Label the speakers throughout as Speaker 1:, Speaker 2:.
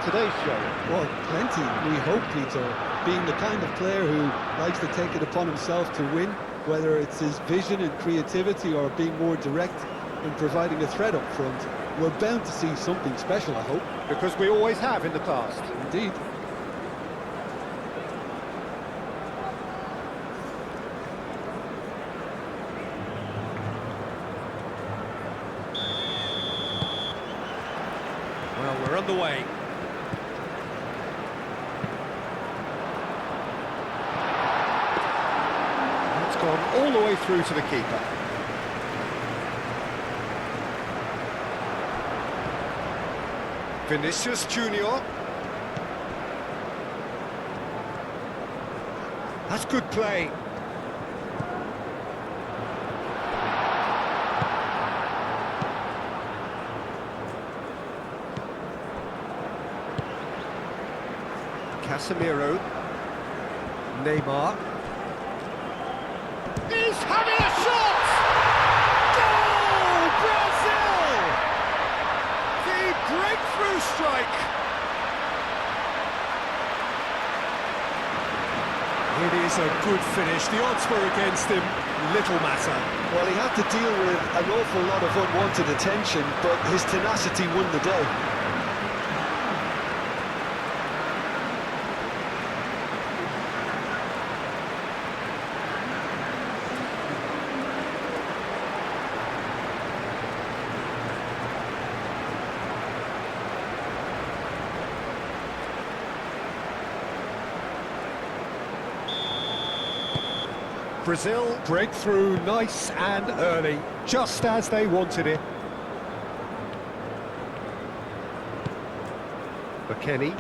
Speaker 1: today's show?
Speaker 2: Well, plenty, we hope, Peter. Being the kind of player who likes to take it upon himself to win, whether it's his vision and creativity or being more direct in providing a threat up front, we're bound to see something special, I hope.
Speaker 1: Because we always have in the past.
Speaker 2: Indeed.
Speaker 1: Well, we're underway. It's gone all the way through to the keeper. Vinicius Junior. That's good play. Casemiro. Neymar. He's having a shot! Goal! Brazil! The breakthrough strike! It is a good finish. The odds were against him. Little matter.
Speaker 2: Well, he had to deal with an awful lot of unwanted attention, but his tenacity won the day.
Speaker 1: Brazil break through nice and early, just as they wanted it. McKennie.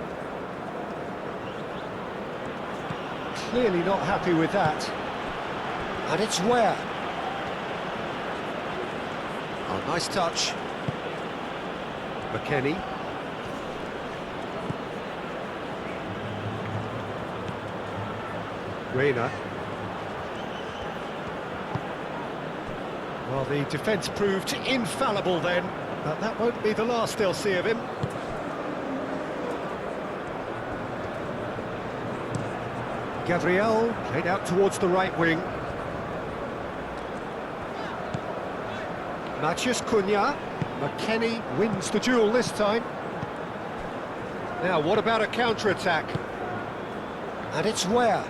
Speaker 1: Clearly not happy with that. And it's where? Oh, nice touch. McKennie. Reina. Well, the defence proved infallible then, but that won't be the last they'll see of him. Gabriel played out towards the right wing. Matheus Cunha. McKennie wins the duel this time. Now, what about a counter-attack? And it's where?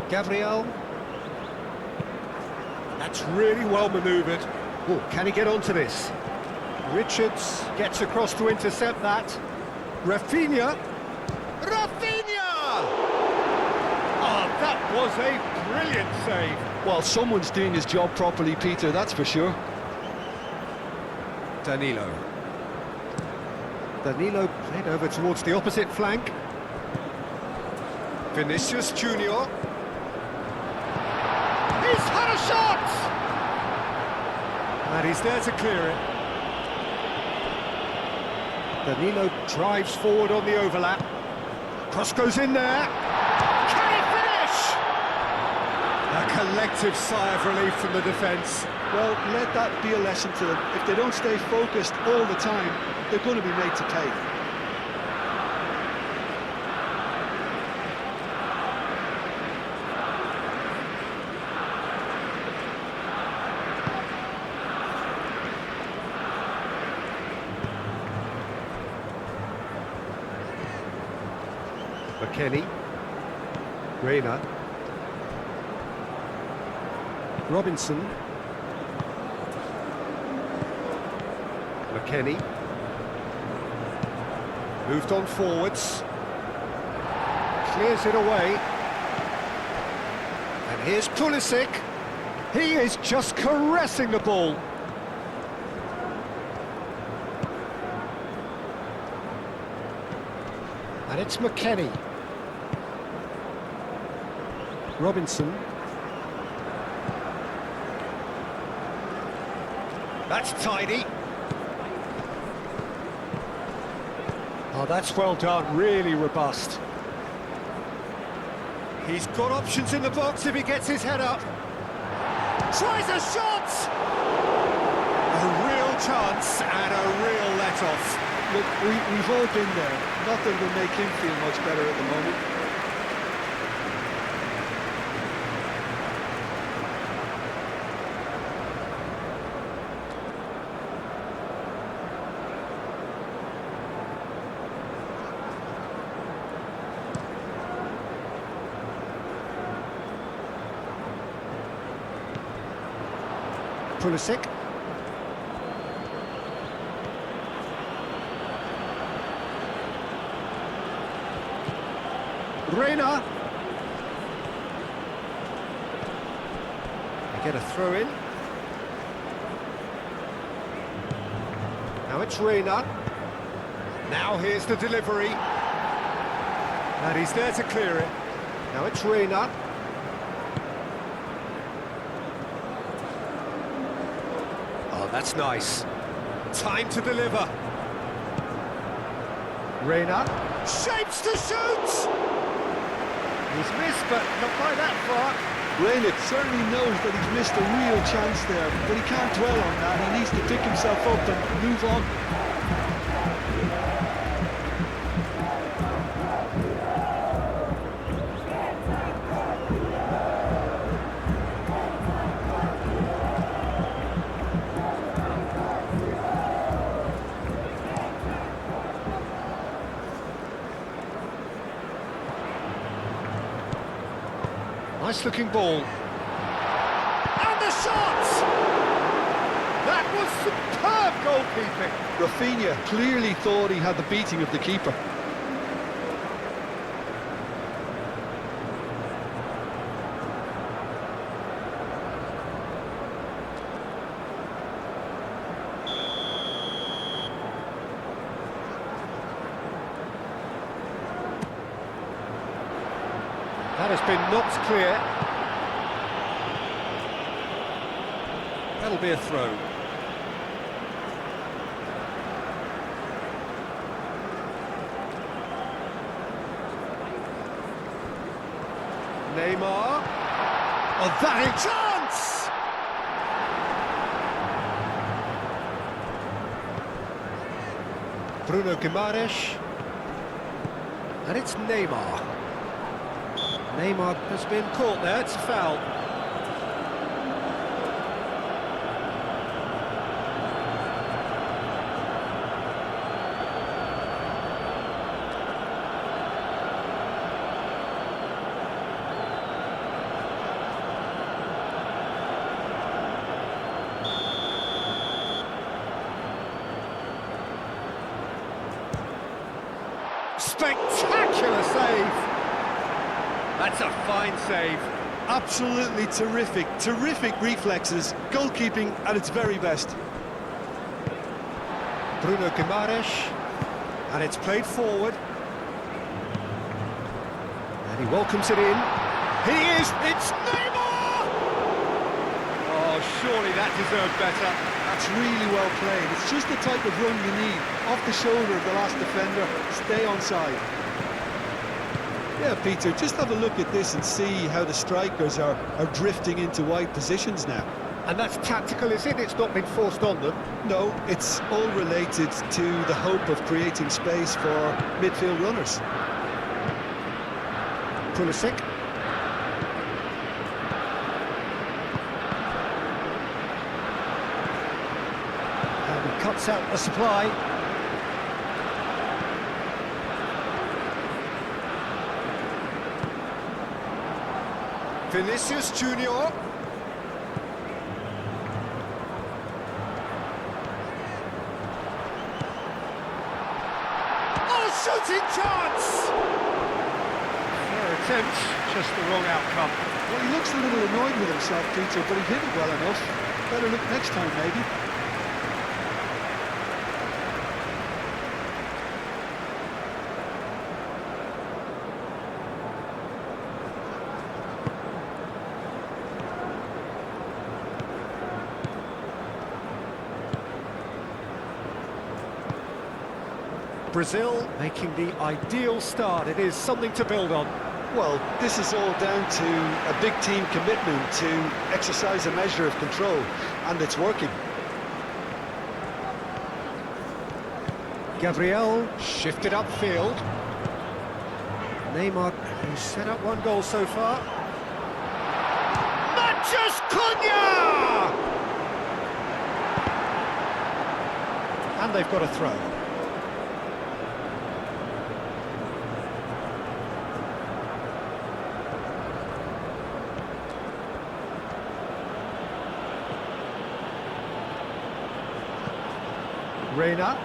Speaker 1: Gabriel. That's really well manoeuvred. Oh, can he get onto this? Richards gets across to intercept that. Rafinha. Rafinha! Oh, that was a brilliant save.
Speaker 2: Well, someone's doing his job properly, Peter, that's for sure.
Speaker 1: Danilo. Danilo played over towards the opposite flank. Vinicius Junior. He's had a shot! And he's there to clear it. Danilo drives forward on the overlap. Cross goes in there. Can he finish? A collective sigh of relief from the defence.
Speaker 2: Well, let that be a lesson to them. If they don't stay focused all the time, they're going to be made to pay.
Speaker 1: McKennie. Reina. Robinson. McKennie. Moved on forwards. Clears it away. And here's Pulisic. He is just caressing the ball. And it's McKennie. Robinson. That's tidy. Oh, that's well done, really robust. He's got options in the box if he gets his head up. Tries a shot! A real chance and a real that off.
Speaker 2: Look, we've all been there. Nothing will make him feel much better at the moment.
Speaker 1: Pulisic. Reina. They get a throw in. Now it's Reina. Now here's the delivery. And he's there to clear it. Now it's Reina. Oh, that's nice. Time to deliver. Reina. Shapes to shoot! He's missed, but not by that far.
Speaker 2: Reina certainly knows that he's missed a real chance there, but he can't dwell on that. He needs to pick himself up and move on.
Speaker 1: Nice looking ball. And the shot! That was superb goalkeeping.
Speaker 2: Rafinha clearly thought he had the beating of the keeper.
Speaker 1: That has been knocked clear. That'll be a throw. Neymar. Oh, that is chance! Bruno Guimaraes. And it's Neymar. Neymar has been caught there, it's a foul. Spectacular save! That's a fine save.
Speaker 2: Absolutely terrific, terrific reflexes. Goalkeeping at its very best.
Speaker 1: Bruno Guimaraes. And it's played forward. And he welcomes it in. He is! It's Neymar! Oh, surely that deserved better.
Speaker 2: That's really well played. It's just the type of run you need. Off the shoulder of the last defender, stay onside. Yeah, Peter, just have a look at this and see how the strikers are drifting into wide positions now.
Speaker 1: And that's tactical, is it? It's not been forced on them.
Speaker 2: No, it's all related to the hope of creating space for midfield runners.
Speaker 1: Pulisic. And he cuts out the supply. Vinicius Junior. Oh, shooting chance! Fair attempt, just the wrong outcome.
Speaker 2: Well, he looks a little annoyed with himself, Peter, but he hit it well enough. Better look next time, maybe.
Speaker 1: Brazil making the ideal start. It is something to build on.
Speaker 2: Well, this is all down to a big team commitment to exercise a measure of control, and it's working.
Speaker 1: Gabriel shifted upfield. Neymar, who's set up one goal so far. Matches Cunha! And they've got a throw. Reina.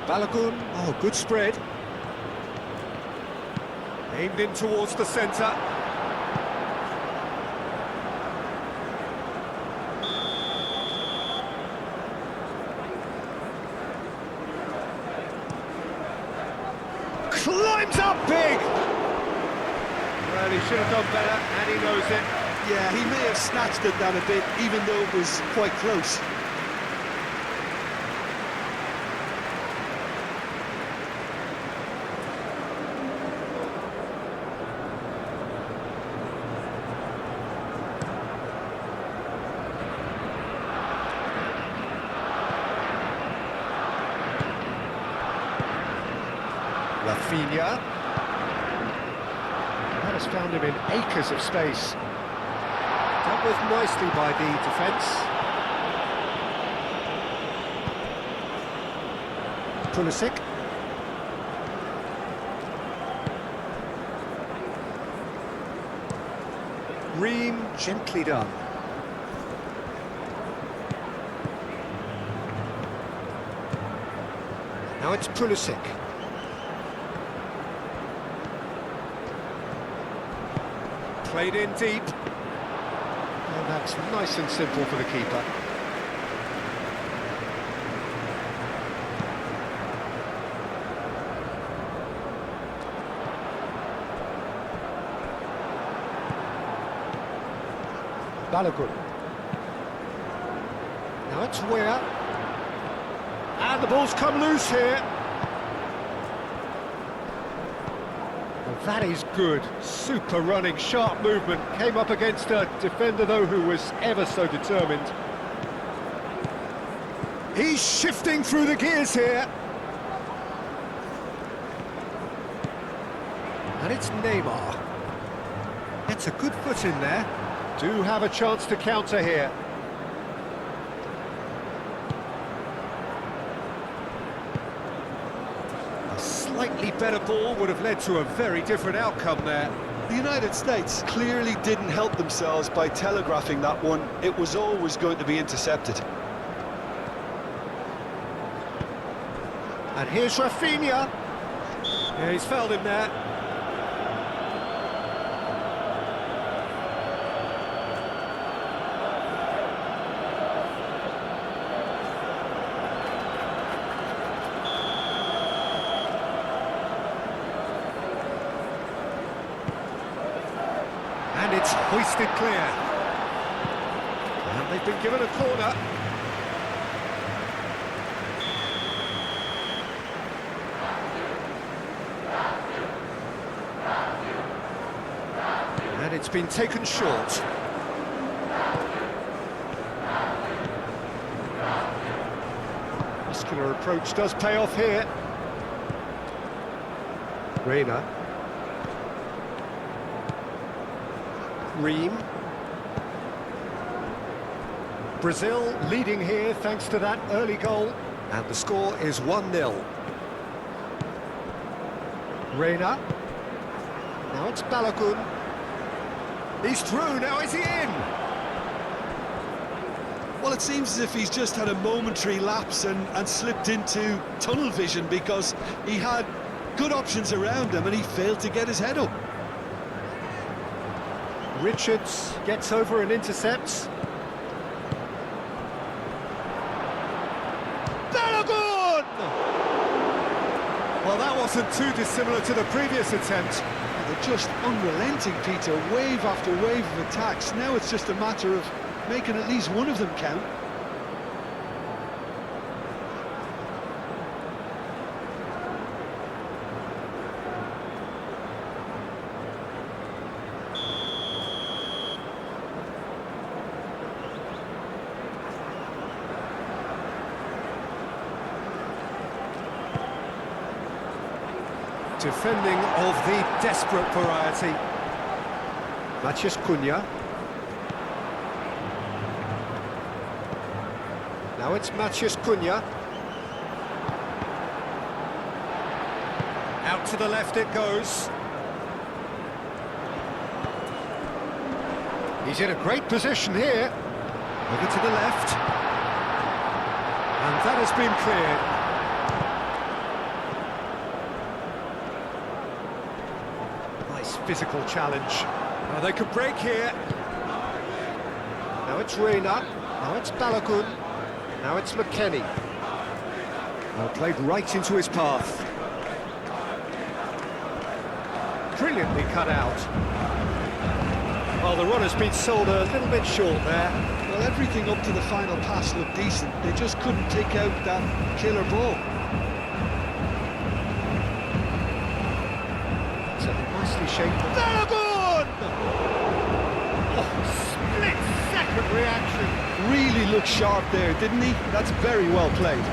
Speaker 1: Balogun, oh, good spread. Aimed in towards the centre. Climbs up big! Well, he should have done better, and he knows it.
Speaker 2: Yeah, he may have snatched it down a bit, even though it was quite close.
Speaker 1: Rafinha. That has found him in acres of space. Dealt with nicely by the defence. Pulisic. Ream, gently done. Now it's Pulisic. Played in deep. And that's nice and simple for the keeper. Balogun. Now it's Weah. And the ball's come loose here. Well, that is good. Super running, sharp movement. Came up against a defender, though, who was ever so determined. He's shifting through the gears here. And it's Neymar. It's a good foot in there. Do have a chance to counter here. A slightly better ball would have led to a very different outcome there.
Speaker 2: The United States clearly didn't help themselves by telegraphing that one. It was always going to be intercepted.
Speaker 1: And here's Rafinha. Yeah, he's fouled him there. And it's hoisted clear. And they've been given a corner. And it's been taken short. Muscular approach does pay off here. Reina. Ream. Brazil leading here thanks to that early goal. And the score is 1-0. Reina. Now it's Balogun. He's through, now is he in?
Speaker 2: Well, it seems as if he's just had a momentary lapse and slipped into tunnel vision, because he had good options around him and he failed to get his head up.
Speaker 1: Richards gets over and intercepts. Balogun! Well, that wasn't too dissimilar to the previous attempt.
Speaker 2: They're just unrelenting, Peter, wave after wave of attacks. Now it's just a matter of making at least one of them count.
Speaker 1: Defending of the desperate variety. Maciej Cunha. Now it's Maciej Cunha. Out to the left it goes. He's in a great position here. Over to the left. And that has been cleared. Nice physical challenge. Oh, they could break here. Now it's Reina. Now it's Balogun. Now it's McKennie. Well, played right into his path. Brilliantly cut out. Well, the run has been sold a little bit short there.
Speaker 2: Well, everything up to the final pass looked decent. They just couldn't take out that killer ball.
Speaker 1: It's a nicely shaped... Balogun! Oh, split-second reaction.
Speaker 2: Really looked sharp there, didn't he? That's very well played.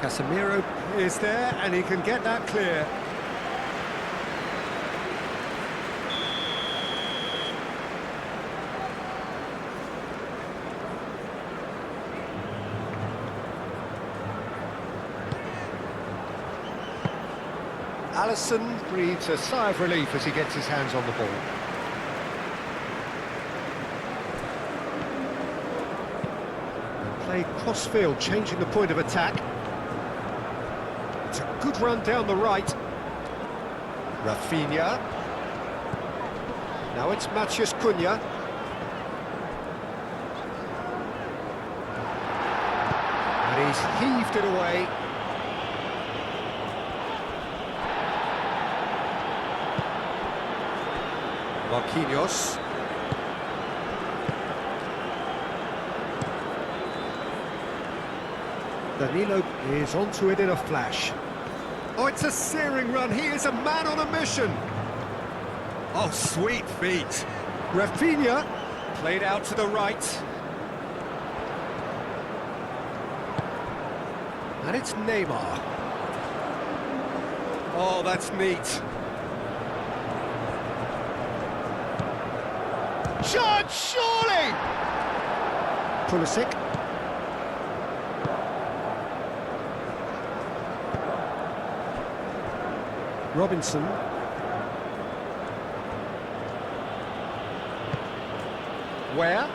Speaker 1: Casemiro is there, and he can get that clear. Alisson breathes a sigh of relief as he gets his hands on the ball. Played cross-field, changing the point of attack. It's a good run down the right. Rafinha. Now it's Maciej Cunha. And he's heaved it away. Marquinhos. Danilo is onto it in a flash. Oh, it's a searing run. He is a man on a mission. Oh, sweet feet. Rafinha played out to the right. And it's Neymar. Oh, that's neat. Shot, surely! Pulisic. Robinson. Where?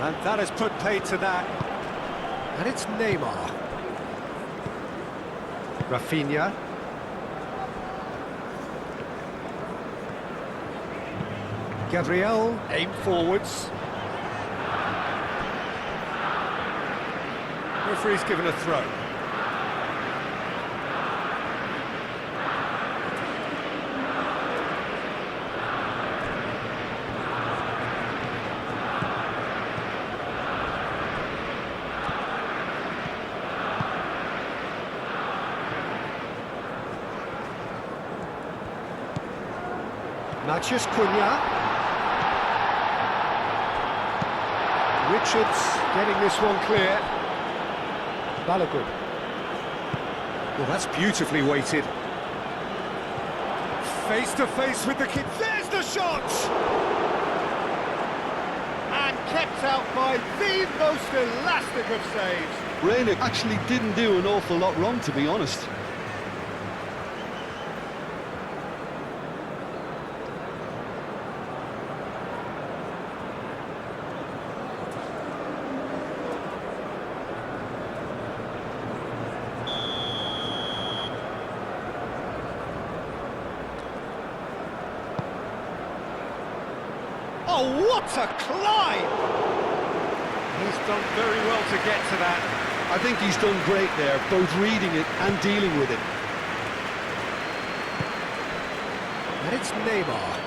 Speaker 1: And that has put paid to that. And it's Neymar. Rafinha. Gabriel, aim forwards. Referee's given a throw. Maciej Cunha. Richards getting this one clear. Balogun. Well, that's beautifully weighted. Face to face with the kid. There's the shot! And kept out by the most elastic of saves.
Speaker 2: Reina actually didn't do an awful lot wrong, to be honest.
Speaker 1: Oh, what a climb! He's done very well to get to that.
Speaker 2: I think he's done great there, both reading it and dealing with it.
Speaker 1: And it's Neymar.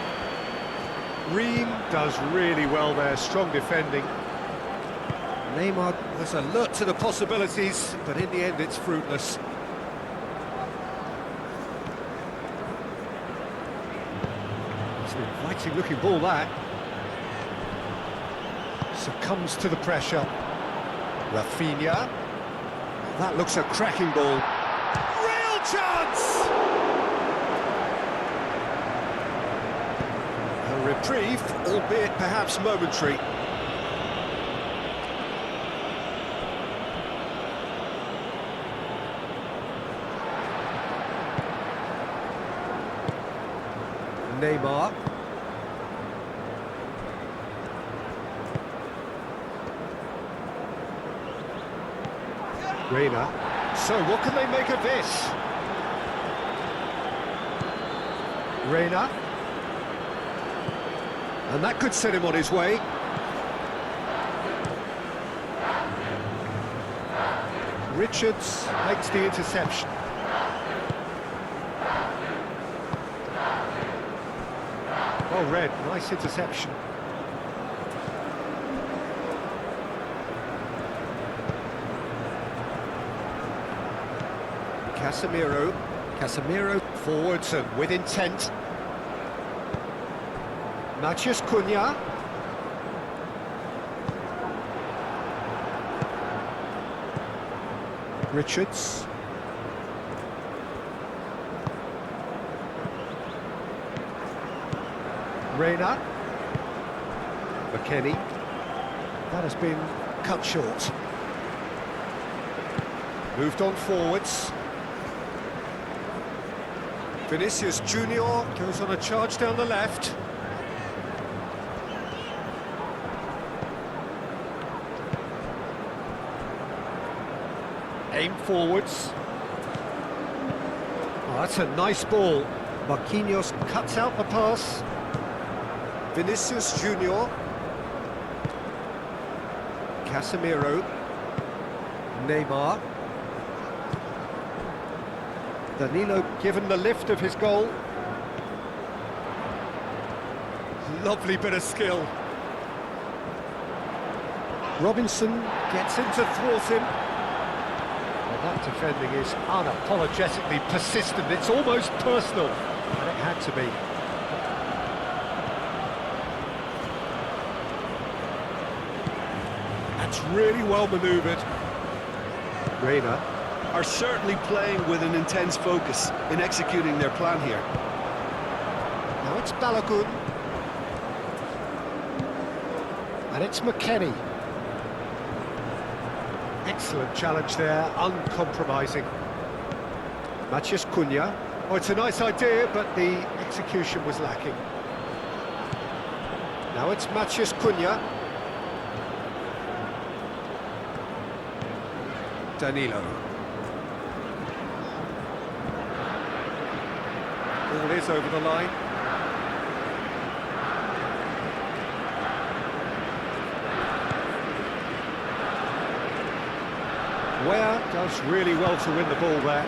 Speaker 1: Ream does really well there, strong defending. Neymar was alert to the possibilities, but in the end it's fruitless. It's an inviting looking ball, that. Succumbs to the pressure. Rafinha. That looks a cracking ball. Real chance! A reprieve, albeit perhaps momentary. Neymar. Reina. So what can they make of this? Reina. And that could set him on his way. Richards makes the interception. Well read, nice interception. Casemiro forwards and with intent. Matheus Cunha. Richards. Reina. McKennie. That has been cut short. Moved on forwards. Vinicius Junior goes on a charge down the left. Aim forwards. Oh, that's a nice ball. Marquinhos cuts out the pass. Vinicius Junior. Casemiro. Neymar. Danilo given the lift of his goal. Lovely bit of skill. Robinson gets in to thwart him. Well, that defending is unapologetically persistent. It's almost personal, and it had to be. That's really well manoeuvred. Reina
Speaker 2: are certainly playing with an intense focus in executing their plan here.
Speaker 1: Now it's Balogun. And it's McKennie. Excellent challenge there, uncompromising. Matheus Cunha. Oh, it's a nice idea, but the execution was lacking. Now it's Matheus Cunha. Danilo. Ball is over the line. Ware does really well to win the ball there.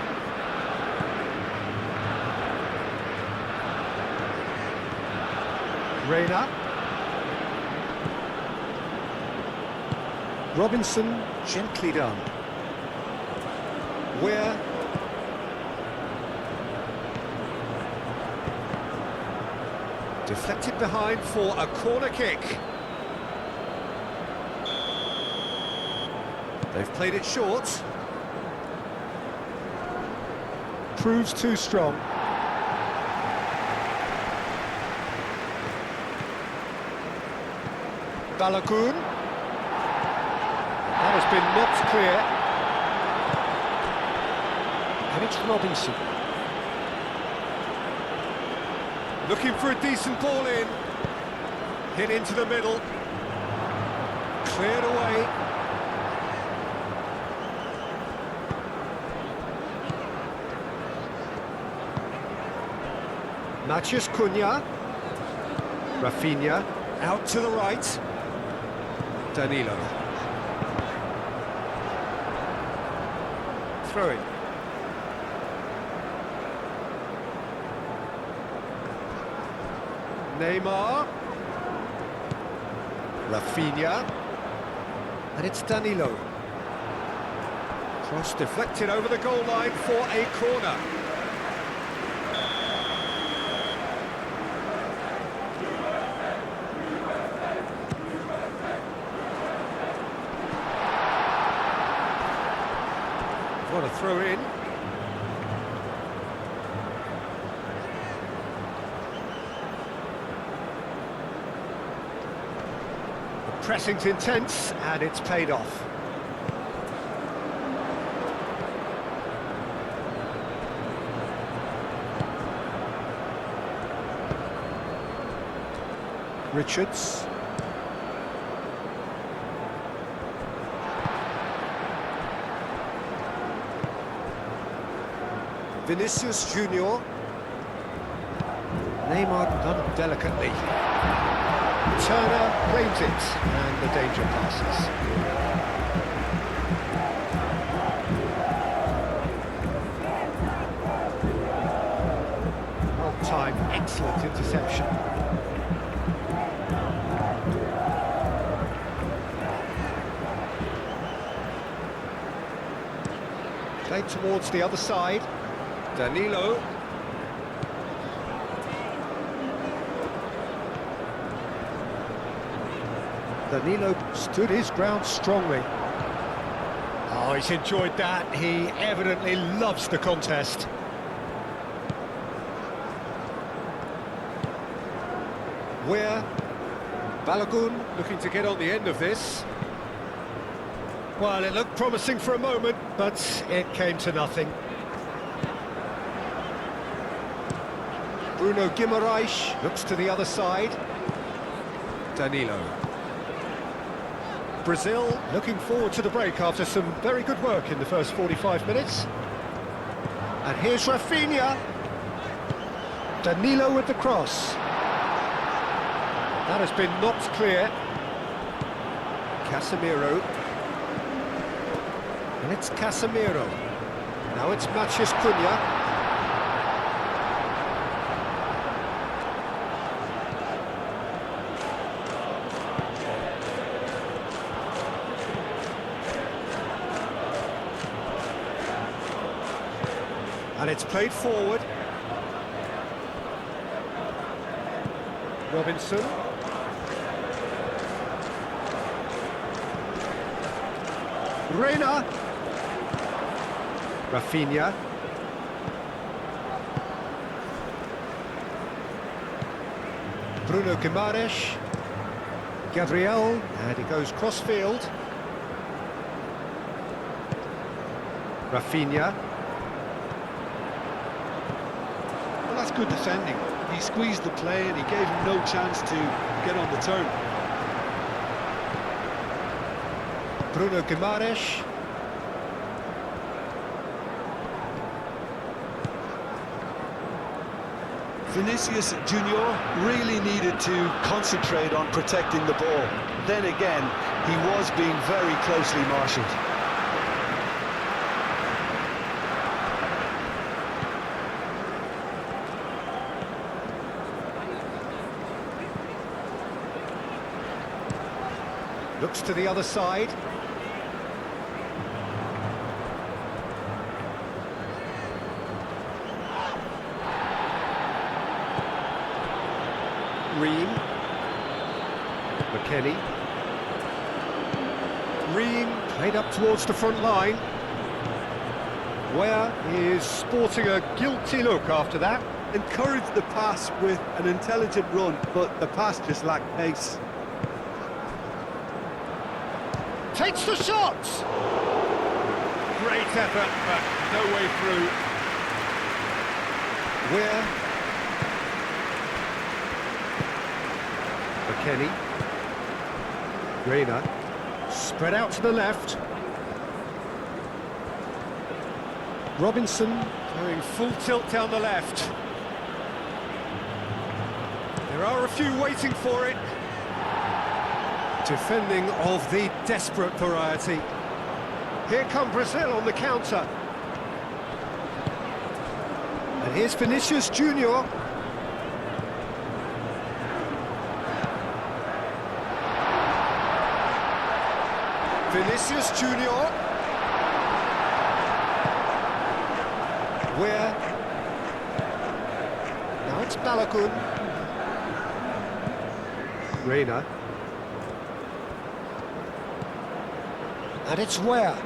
Speaker 1: Reina. Robinson, gently done. Ware. Deflected behind for a corner kick. They've played it short. Proves too strong. Balogun. That has been knocked clear. And it's Robinson. Looking for a decent ball in. Hit into the middle. Cleared away. Matheus Cunha. Rafinha. Out to the right. Danilo. Throw it. Neymar. Rafinha. And it's Danilo. Cross deflected over the goal line for a corner. What a throw in. The pressing's intense and it's paid off. Richards. Vinicius Junior. Neymar done delicately. Turner claims it, and the danger passes. Well timed, excellent interception. Played towards the other side. Danilo. Danilo stood his ground strongly. Oh, he's enjoyed that. He evidently loves the contest. Where Balogun looking to get on the end of this. Well, it looked promising for a moment, but it came to nothing. Bruno Guimaraes looks to the other side. Danilo. Brazil looking forward to the break after some very good work in the first 45 minutes. And here's Rafinha. Danilo with the cross. That has been knocked clear. Casemiro. And it's Casemiro. Now it's Matheus Cunha. And it's played forward. Robinson. Reina. Rafinha. Bruno Guimaraes. Gabriel. And he goes cross-field. Rafinha.
Speaker 2: That's good defending. He squeezed the play and he gave him no chance to get on the turn.
Speaker 1: Bruno Guimaraes.
Speaker 2: Vinicius Junior really needed to concentrate on protecting the ball. Then again, he was being very closely marshalled.
Speaker 1: Looks to the other side. Ream. McKennie. Ream played up towards the front line. Where he is sporting a guilty look after that.
Speaker 2: Encouraged the pass with an intelligent run, but the pass just lacked pace.
Speaker 1: Takes the shot! Great effort, but no way through. Where? McKennie. Reina. Spread out to the left. Robinson going full tilt down the left. There are a few waiting for it. Defending of the desperate variety. Here come Brazil on the counter. And here's Vinicius Junior. Vinicius Junior. Where? Now it's Balogun. Reina. And it's Where?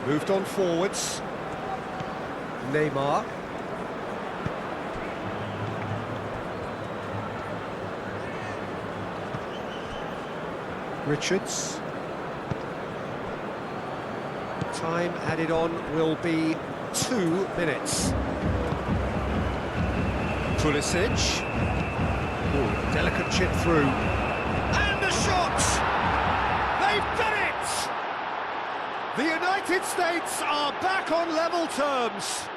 Speaker 1: Moved on forwards. Neymar. Richards. Time added on will be 2 minutes. Pulisic. Ooh, delicate chip through. And the shot! They've done it! The United States are back on level terms.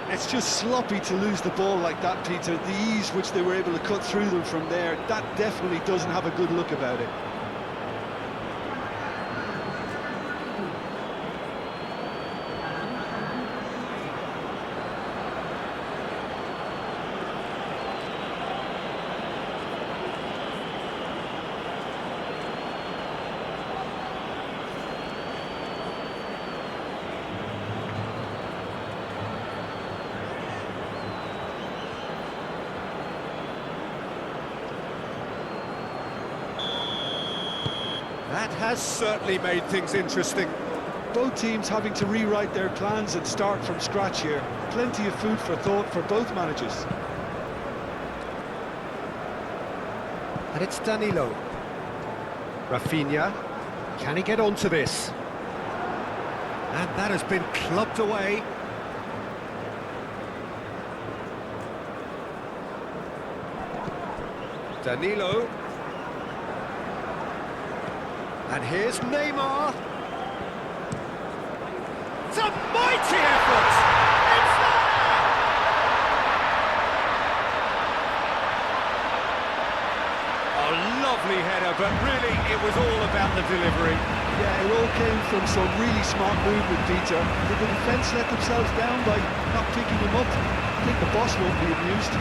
Speaker 2: It's just sloppy to lose the ball like that, Peter. The ease which they were able to cut through them from there, that definitely doesn't have a good look about it.
Speaker 1: That has certainly made things interesting.
Speaker 2: Both teams having to rewrite their plans and start from scratch here. Plenty of food for thought for both managers.
Speaker 1: And it's Danilo. Rafinha. Can he get onto this? And that has been clubbed away. Danilo. And here's Neymar. It's a mighty effort! It's there! A lovely header, but really it was all about the delivery.
Speaker 2: Yeah, it all came from some really smart movement, Peter. Did the defence let themselves down by not picking him up? I think the boss won't be amused.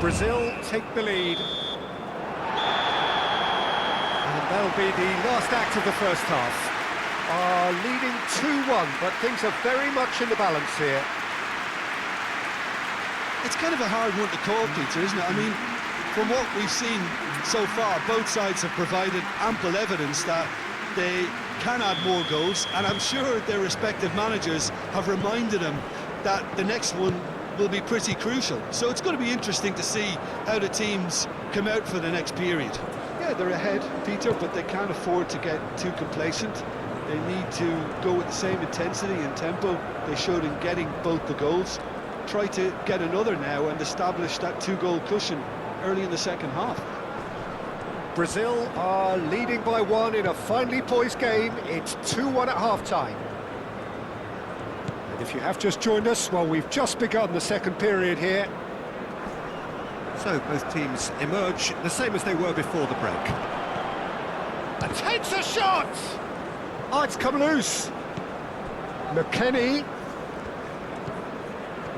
Speaker 1: Brazil take the lead. And that'll be the last act of the first half. Are leading 2-1, but things are very much in the balance here.
Speaker 2: It's kind of a hard one to call, Peter, isn't it? I mean, from what we've seen so far, both sides have provided ample evidence that they can add more goals, and I'm sure their respective managers have reminded them that the next one will be pretty crucial. So it's going to be interesting to see how the teams come out for the next period. Yeah, they're ahead, Peter, but they can't afford to get too complacent. They need to go with the same intensity and tempo they showed in getting both the goals. Try to get another now and establish that 2-goal cushion early in the second half.
Speaker 1: Brazil are leading by 1 in a finely poised game. It's 2-1 at half-time. And if you have just joined us, well, we've just begun the second period here. So both teams emerge the same as they were before the break. And takes a shot! Oh, it's come loose. McKennie.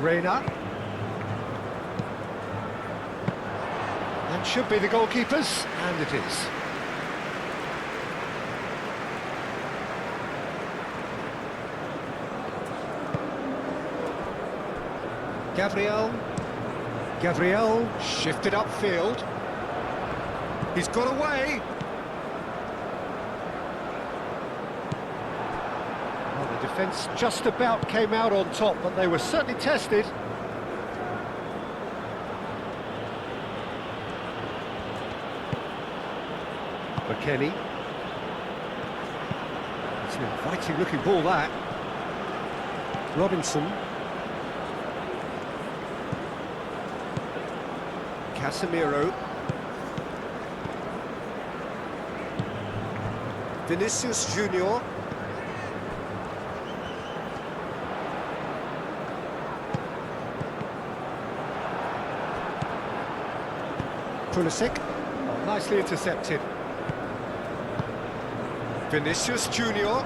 Speaker 1: Reina. And should be the goalkeepers, and it is. Gabriel shifted upfield. He's got away. Well, the defence just about came out on top, but they were certainly tested. McKennie. It's an inviting looking ball, that.
Speaker 2: Robinson.
Speaker 1: Casemiro. Vinicius Junior. Pulisic. Oh, nicely intercepted. Vinicius Junior.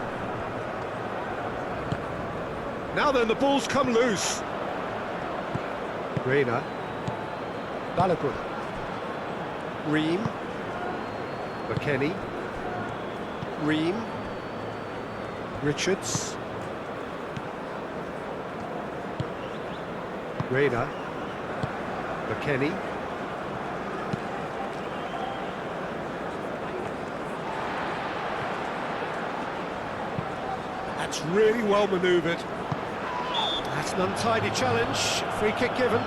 Speaker 1: Now then, the ball's come loose. Reina. Balogun. Ream. McKennie. Ream. Richards. Reina. McKennie. That's really well manoeuvred. That's an untidy challenge. Free kick given.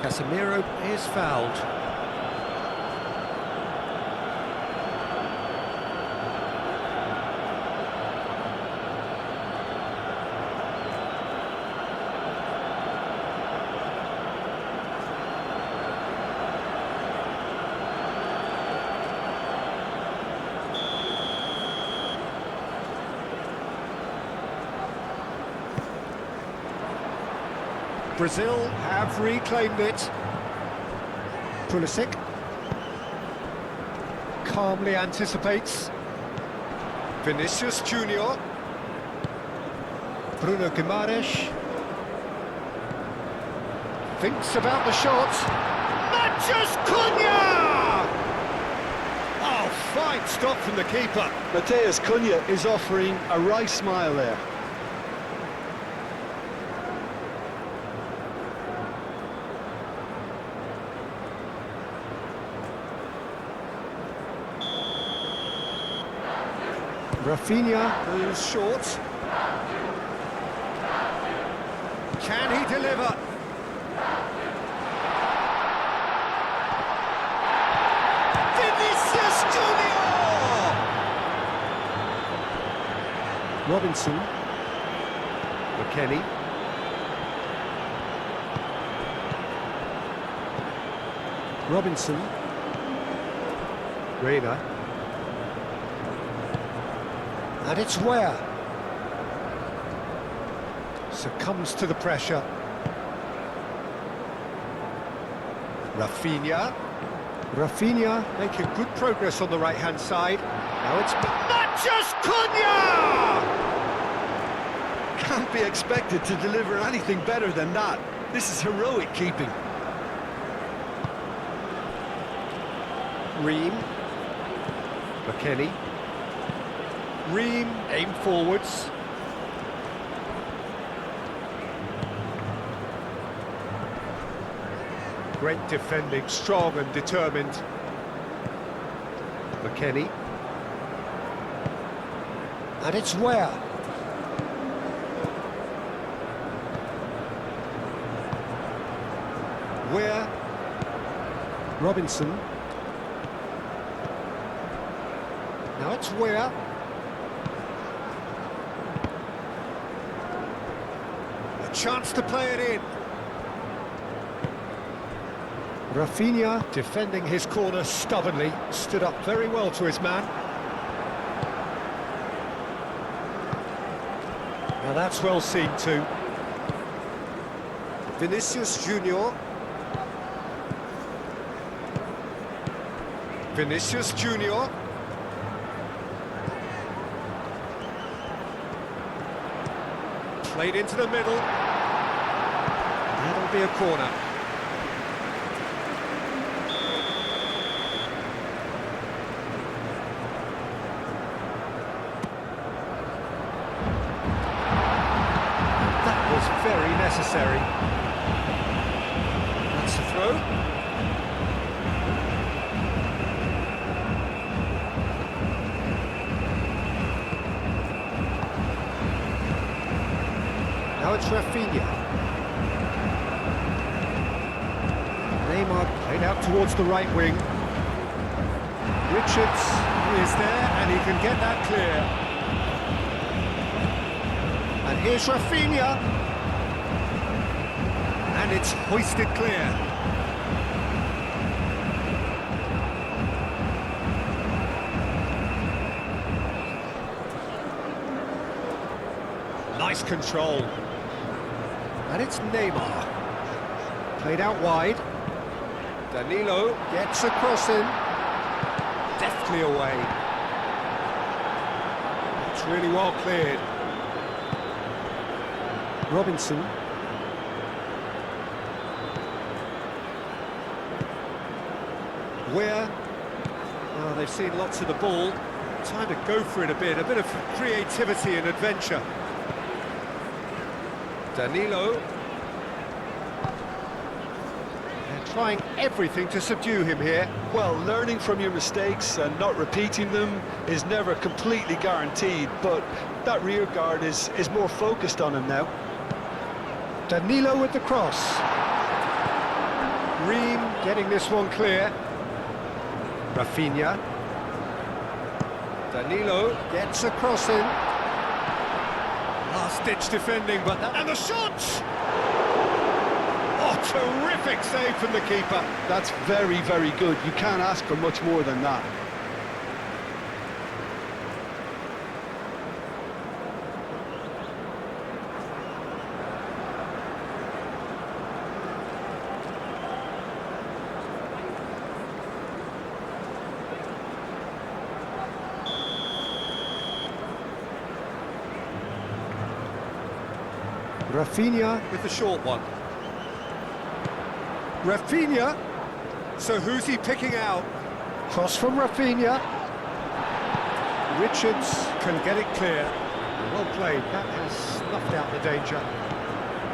Speaker 1: Casemiro is fouled. Brazil have reclaimed it. Pulisic calmly anticipates. Vinicius Junior. Bruno Guimaraes thinks about the shot. Matches Cunha! Oh, fine stop from the keeper.
Speaker 2: Mateus Cunha is offering a wry smile there.
Speaker 1: Rafinha moves short. Can he deliver? Vinicius Junior! Robinson. McKennie. Robinson. Reina. And it's where? Succumbs to the pressure. Rafinha. Rafinha making good progress on the right-hand side. Now it's Matches Cunha!
Speaker 2: Can't be expected to deliver anything better than that. This is heroic keeping.
Speaker 1: Ream. McKennie. Ream, aim forwards. Great defending, strong and determined. McKennie. And it's where? Where? Robinson. Now it's where? Chance to play it in. Rafinha defending his corner stubbornly, stood up very well to his man. Now that's well seen too. Vinicius Junior. Vinicius Junior. Played into the middle. That'll be a corner. That was very necessary. That's the throw. Now it's Rafinha. Neymar played out towards the right wing. Richards is there and he can get that clear. And here's Rafinha. And it's hoisted clear. Nice control. And it's Neymar. Played out wide. Danilo gets across him. Deftly away. It's really well cleared. Robinson. Where? Oh, they've seen lots of the ball. Time to go for it a bit of creativity and adventure. Danilo. They're trying everything to subdue him here.
Speaker 2: Well, learning from your mistakes and not repeating them is never completely guaranteed, but that rear guard is more focused on him now.
Speaker 1: Danilo with the cross. Ream getting this one clear. Rafinha. Danilo gets across him. Last-ditch defending, but and the shot! Oh, terrific save from the keeper.
Speaker 2: That's very, very good. You can't ask for much more than that.
Speaker 1: Rafinha with the short one. Rafinha. So who's he picking out? Cross from Rafinha. Richards can get it clear. Well played. That has snuffed out the danger.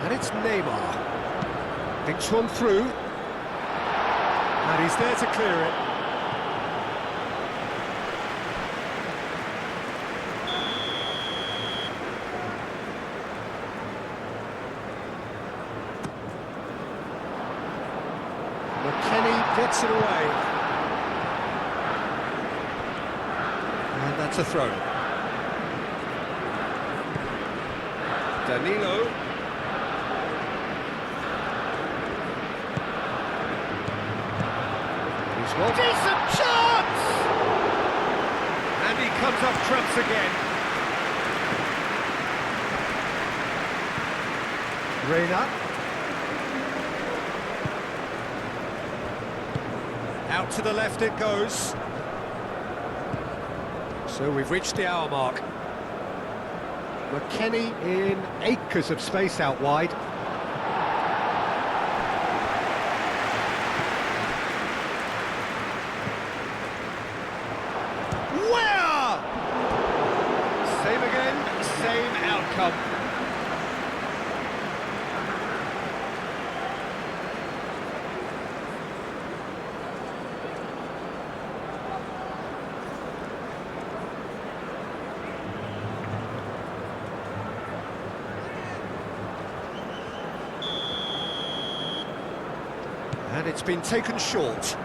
Speaker 1: And it's Neymar. Thinks one through. And he's there to clear it. Kenny gets it away. And that's a throw. Danilo. He's got decent chance! And he comes up trumps again. Reina. Out to the left it goes. So we've reached the hour mark. McKennie in acres of space out wide. Where? Same again, same outcome. And it's been taken short.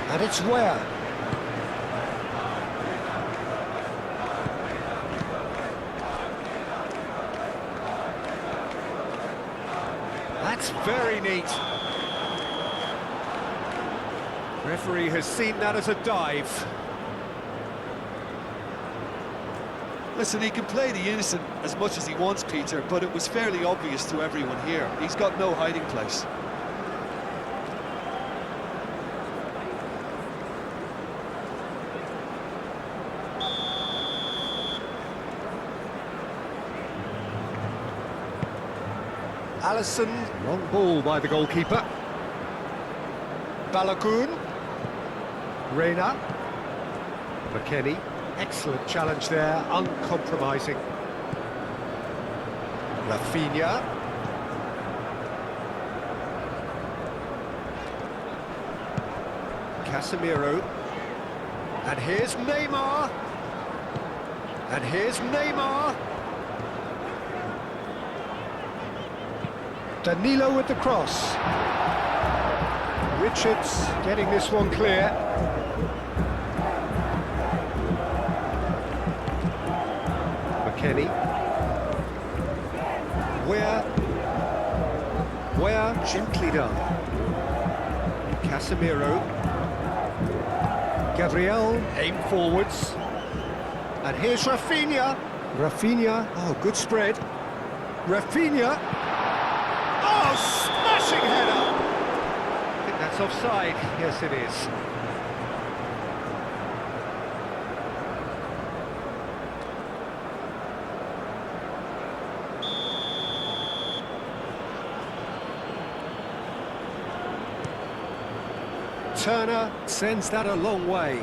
Speaker 1: And it's where? That's very neat. Referee has seen that as a dive.
Speaker 2: Listen, he can play the innocent as much as he wants, Peter, but it was fairly obvious to everyone here. He's got no hiding place.
Speaker 1: Alisson, long ball by the goalkeeper. Balogun. Reina. McKennie. Excellent challenge there, uncompromising. Rafinha. Casemiro. And here's Neymar. And here's Neymar. Danilo with the cross. Richards getting this one clear. McKennie. Where gently done. Casemiro. Gabriel, aim forwards. And here's Rafinha. Rafinha, oh, good spread. Rafinha. Oh, smashing header! I think that's offside. Yes, it is. Turner sends that a long way.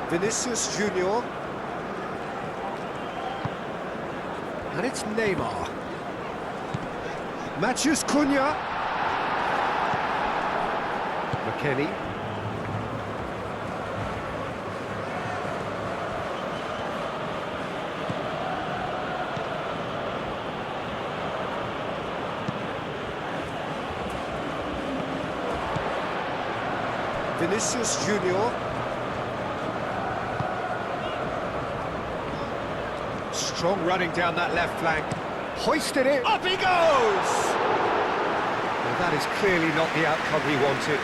Speaker 1: Vinicius Junior. And it's Neymar. Matheus Cunha. McKennie. Vinicius Junior. Strong running down that left flank. Hoisted it. Up he goes! Well, that is clearly not the outcome he wanted.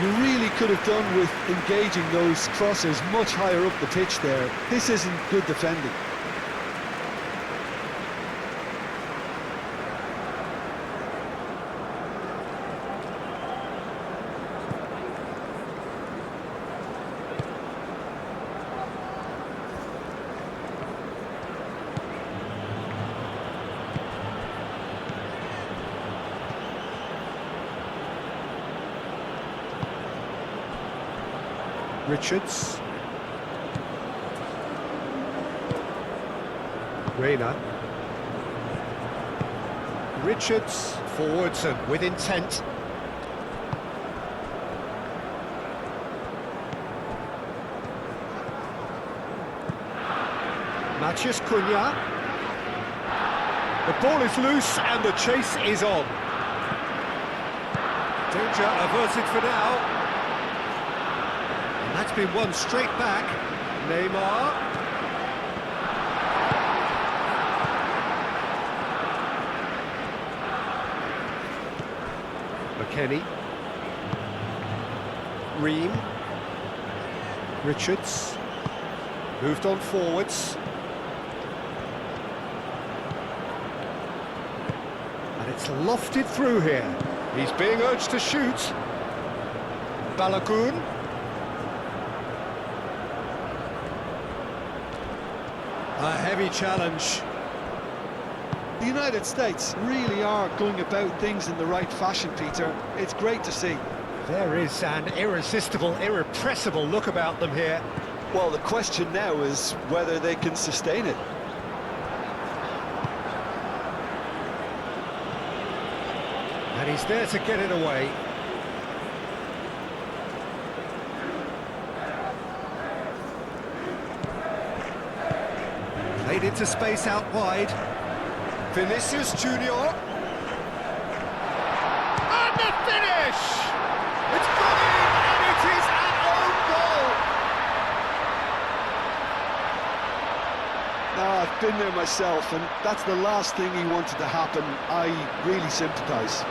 Speaker 2: You really could have done with engaging those crosses much higher up the pitch there. This isn't good defending.
Speaker 1: Richards. Reina. Richards forwards and with intent. Matheus Cunha. The ball is loose and the chase is on. Danger averted for now. That's been won straight back. Neymar. McKennie. Ream. Richards. Moved on forwards. And it's lofted through here. He's being urged to shoot. Balogun. A heavy challenge.
Speaker 2: The United States really are going about things in the right fashion, Peter. It's great to see.
Speaker 1: There is an irresistible, irrepressible look about them here.
Speaker 2: Well, the question now is whether they can sustain it.
Speaker 1: And he's there to get it away. Played into space out wide. Vinicius Junior. And the finish! It's gone in, and it is an own goal!
Speaker 2: I've been there myself, and that's the last thing he wanted to happen. I really sympathise.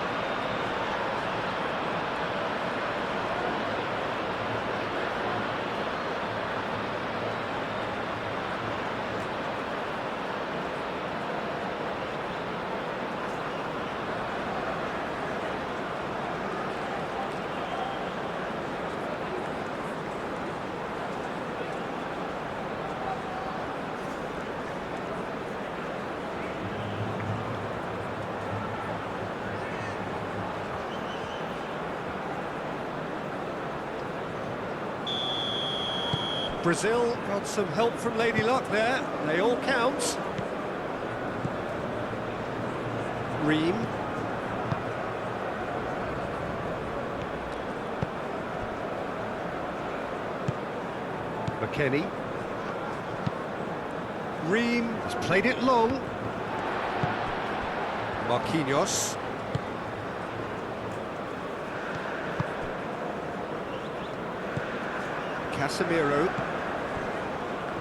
Speaker 1: Brazil got some help from Lady Luck there. They all count. Ream. McKennie. Ream has played it long. Marquinhos. Casemiro.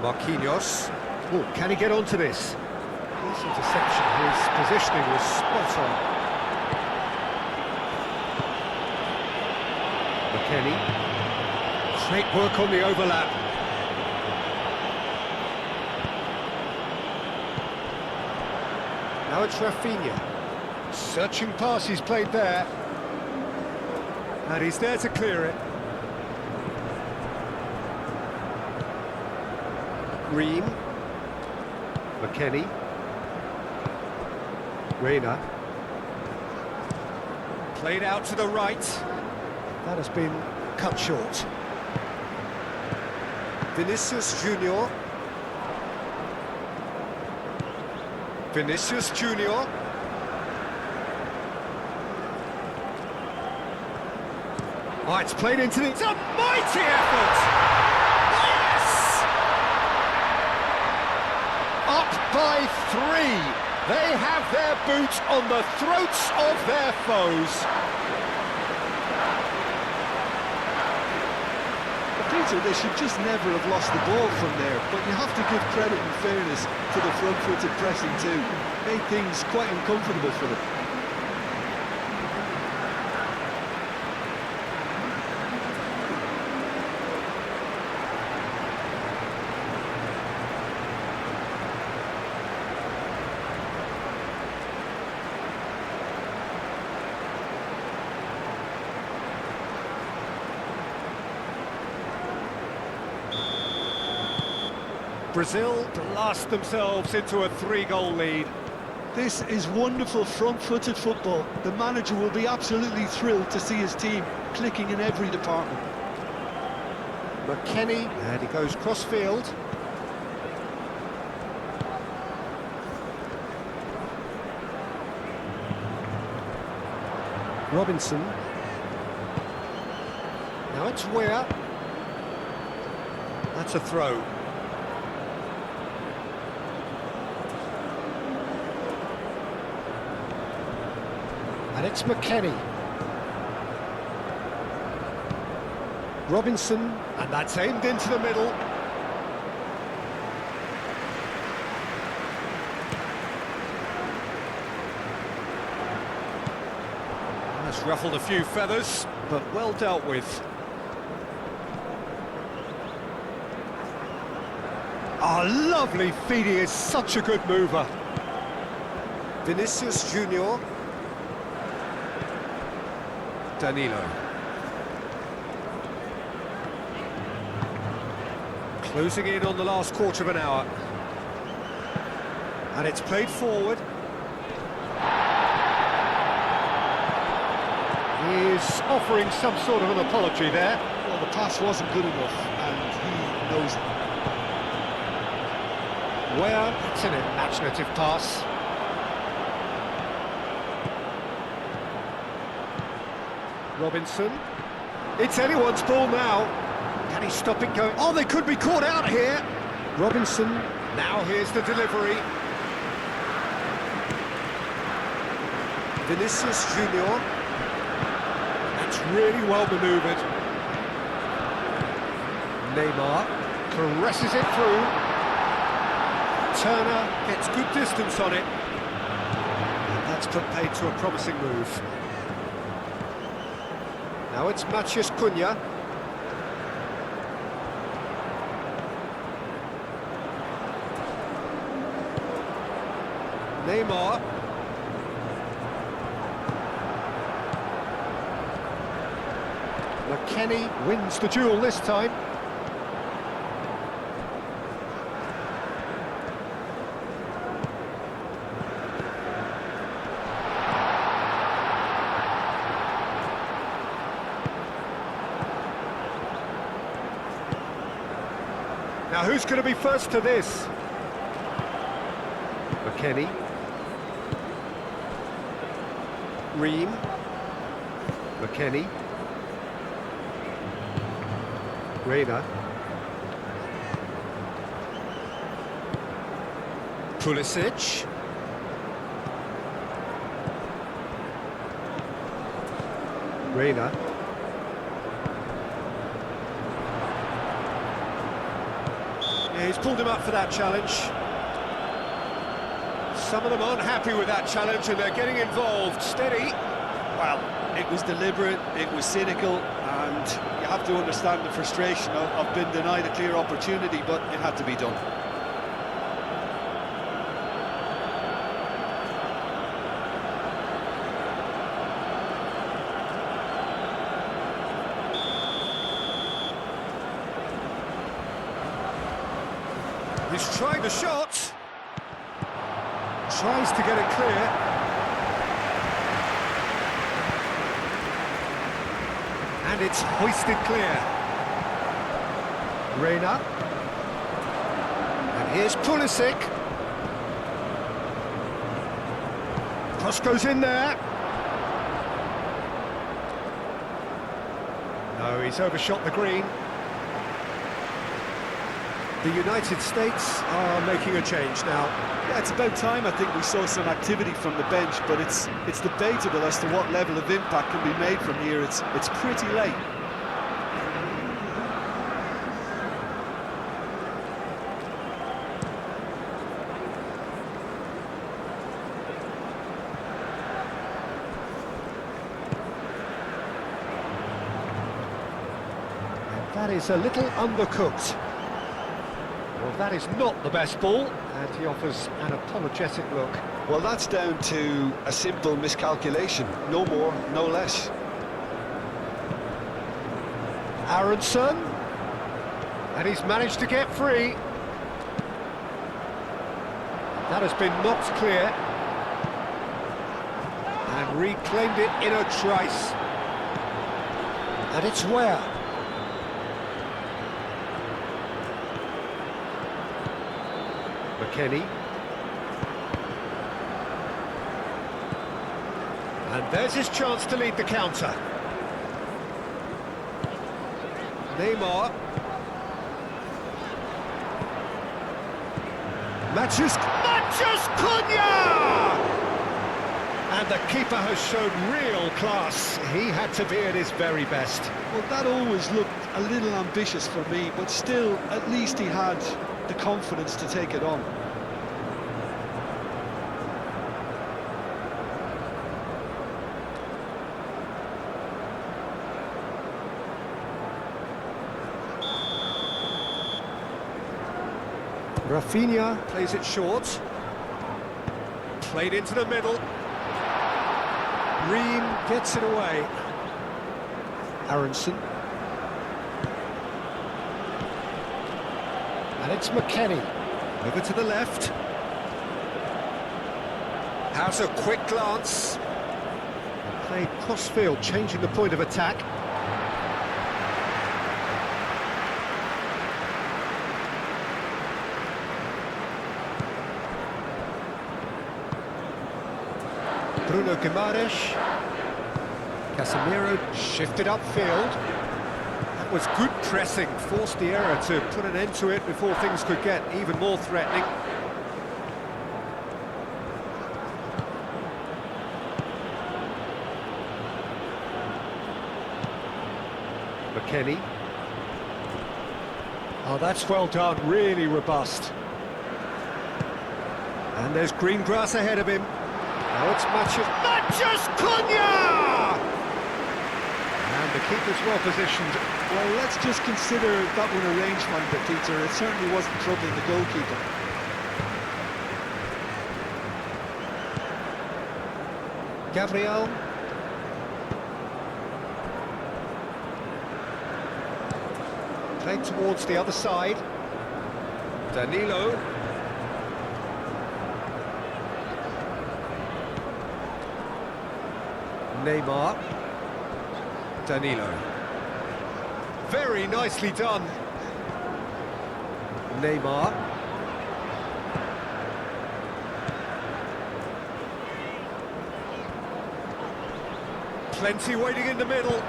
Speaker 1: Marquinhos. Oh, can he get onto this? His interception, his positioning was spot on. McKennie. Great work on the overlap. Now it's Rafinha. Searching pass he's played there. And he's there to clear it. Ream. McKennie. Reina. Played out to the right. That has been cut short. Vinicius Junior. Vinicius Junior. Oh, it's played into the... It's a mighty effort! Yes! Up by 3. They have their boot on the throats of their foes.
Speaker 2: Peter, they should just never have lost the ball from there, but you have to give credit and fairness to the front-footed pressing too. Made things quite uncomfortable for them.
Speaker 1: Brazil blast themselves into a 3-goal lead.
Speaker 2: This is wonderful front-footed football. The manager will be absolutely thrilled to see his team clicking in every department.
Speaker 1: McKennie, and he goes cross-field. Robinson. Now it's Weah. That's a throw. And it's McKennie. Robinson, and that's aimed into the middle. That's ruffled a few feathers, but well dealt with. Oh, lovely feed, he is such a good mover. Vinicius Junior. Danilo. Closing in on the last quarter of an hour. And it's played forward. He is offering some sort of an apology there.
Speaker 2: Well, the pass wasn't good enough, and he knows it.
Speaker 1: Well, it's an imaginative pass. Robinson. It's anyone's ball now. Can he stop it going? Oh, they could be caught out here. Robinson. Now here's the delivery. Vinicius Junior. That's really well manoeuvred. Neymar caresses it through. Turner gets good distance on it. And that's put paid to a promising move. Now it's Matheus Cunha. Neymar. McKennie wins the duel this time. Now who's going to be first to this? McKennie. Ream. McKennie. Reina. Pulisic. Reina. Yeah, he's pulled him up for that challenge. Some of them aren't happy with that challenge and they're getting involved. Steady.
Speaker 2: Well, it was deliberate, it was cynical, and you have to understand the frustration of being denied a clear opportunity, but it had to be done.
Speaker 1: He's trying the shot. Tries to get it clear. And it's hoisted clear. Reina. And here's Pulisic. Cross goes in there. No, he's overshot the green. The United States are making a change now.
Speaker 2: Yeah, it's about time. I think we saw some activity from the bench, but it's debatable as to what level of impact can be made from here. It's pretty late.
Speaker 1: And that is a little undercooked. Well, that is not the best ball, and he offers an apologetic look.
Speaker 2: Well, that's down to a simple miscalculation. No more, no less.
Speaker 1: Aronson, and he's managed to get free. That has been knocked clear. And reclaimed it in a trice. And it's where? McKennie. And there's his chance to lead the counter. Neymar. Matthews Cunha! And the keeper has shown real class. He had to be at his very best.
Speaker 2: Well, that always looked a little ambitious for me, but still, at least he had the confidence to take it on.
Speaker 1: Rafinha plays it short. Played into the middle. Ream gets it away. Aronson. And it's McKennie. Over to the left. Has a quick glance. Played cross-field, changing the point of attack. Bruno Guimaraes. Casemiro shifted upfield. That was good pressing, forced the error to put an end to it before things could get even more threatening. McKennie. Oh, that's well done, really robust. And there's green grass ahead of him. Now it's Matthews Cunha! And the keeper's well positioned.
Speaker 2: Well, let's just consider that one a rangefinder, Peter. It certainly wasn't troubling the goalkeeper.
Speaker 1: Gabriel. Played towards the other side. Danilo. Neymar. Danilo. Very nicely done. Neymar. Plenty waiting in the middle.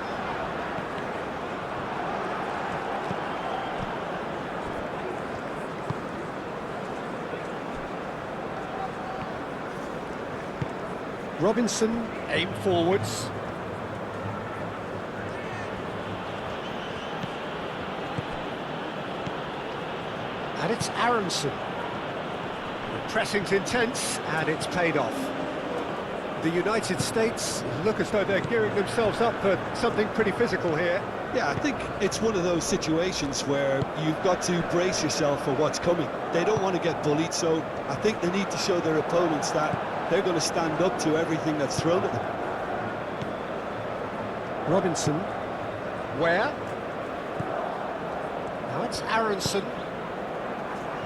Speaker 1: Robinson, aim forwards. And it's Aronson. The pressing's intense, and it's paid off. The United States look as though they're gearing themselves up for something pretty physical here.
Speaker 2: Yeah, I think it's one of those situations where you've got to brace yourself for what's coming. They don't want to get bullied, so I think they need to show their opponents that they're going to stand up to everything that's thrown at them.
Speaker 1: Robinson. Where? Now it's Aronson.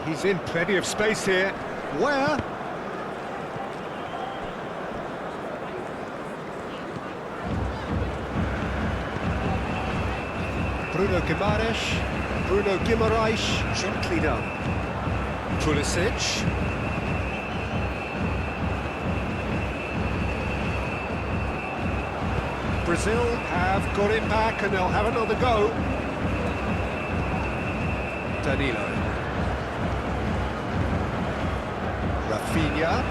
Speaker 1: He's in plenty of space here. Where? Bruno Guimaraes, gently done. Pulisic. Brazil have got him back and they'll have another go. Danilo. Rafinha.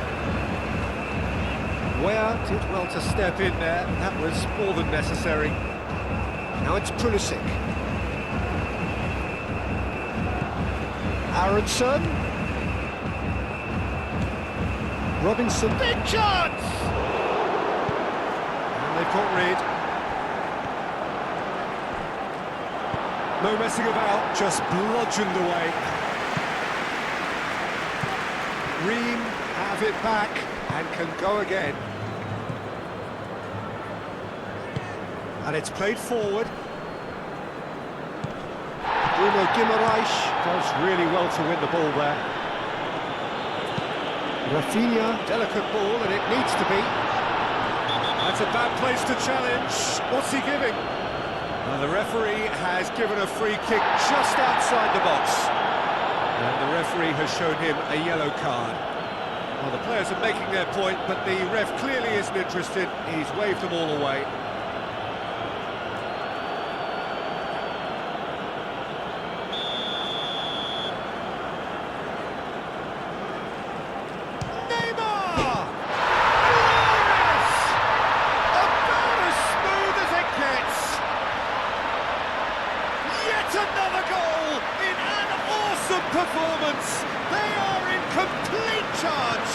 Speaker 1: Where did well to step in there. That was more than necessary. Now it's Pulisic. Aronson. Robinson. Big chance! And they've got rid. No messing about, just bludgeoned away. Ream have it back and can go again. And it's played forward. Bruno Guimaraes does really well to win the ball there. Rafinha, delicate ball, and it needs to be. That's a bad place to challenge. What's he giving? Well, the referee has given a free kick just outside the box. And the referee has shown him a yellow card. Well, the players are making their point, but the ref clearly isn't interested. He's waved them all away. Another goal in an awesome performance. They are in complete charge.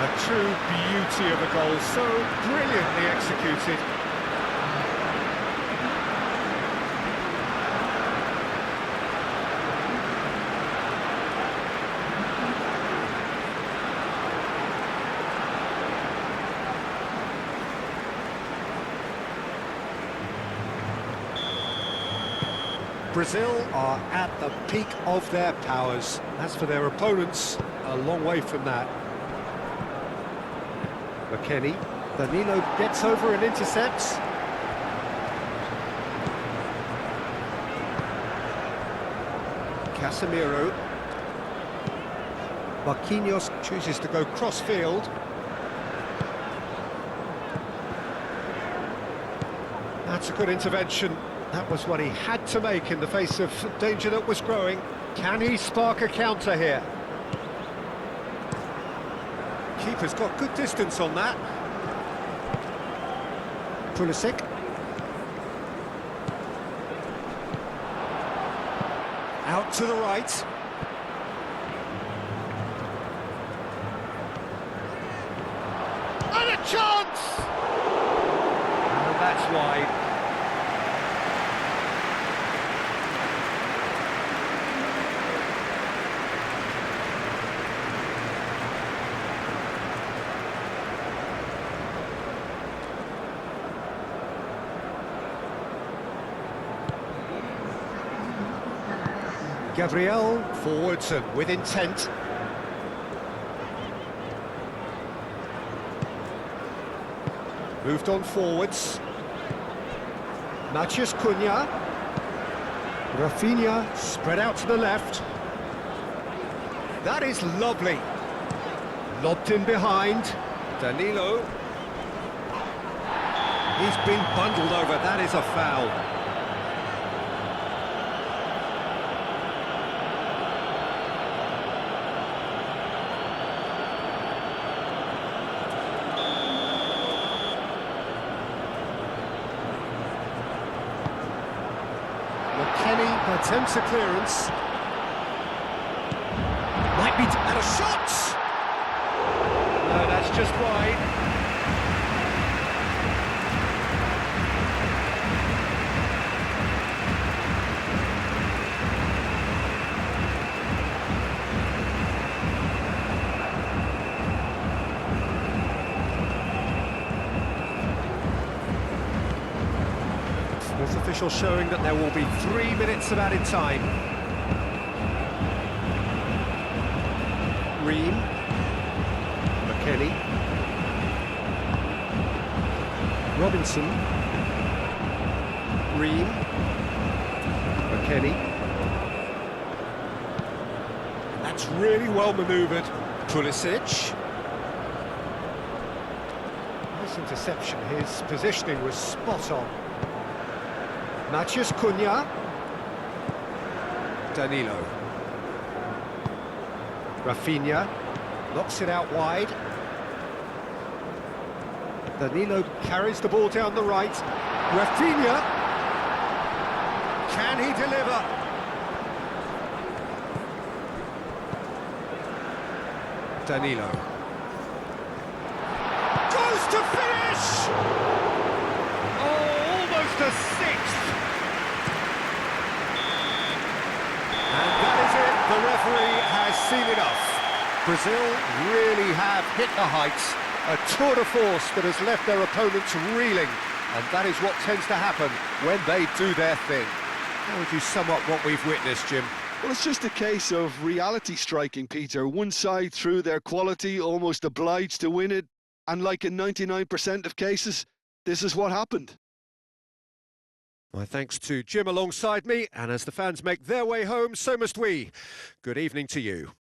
Speaker 1: A true beauty of a goal, so brilliantly executed. Brazil are at the peak of their powers. As for their opponents, a long way from that. McKennie, Danilo gets over and intercepts. Casemiro. Marquinhos chooses to go cross-field. That's a good intervention. That was what he had to make in the face of danger that was growing. Can he spark a counter here? Keeper's got good distance on that. Pulisic. Out to the right. And a chance! And that's wide. Gabriel forwards and with intent. Moved on forwards. Matheus Cunha. Rafinha spread out to the left. That is lovely. Lobbed in behind. Danilo. He's been bundled over. That is a foul. Kenny attempts a clearance. Might be and a shot! No, that's just wide. Sports officials showing that there will be 3 minutes of added time. Ream, McKennie, Robinson, Ream, McKennie. That's really well manoeuvred. Pulisic. Nice interception. His positioning was spot on. Matheus Cunha. Danilo. Rafinha knocks it out wide. Danilo carries the ball down the right. Rafinha. Can he deliver? Danilo. Goes to finish! Oh, almost a sixth. And that is it. The referee has seen enough. Brazil really have hit the heights. A tour de force that has left their opponents reeling. And that is what tends to happen when they do their thing. How would you sum up what we've witnessed, Jim?
Speaker 2: Well, it's just a case of reality striking, Peter. One side, through their quality, almost obliged to win it. And like in 99% of cases, this is what happened.
Speaker 1: My thanks to Jim alongside me, and as the fans make their way home, so must we. Good evening to you.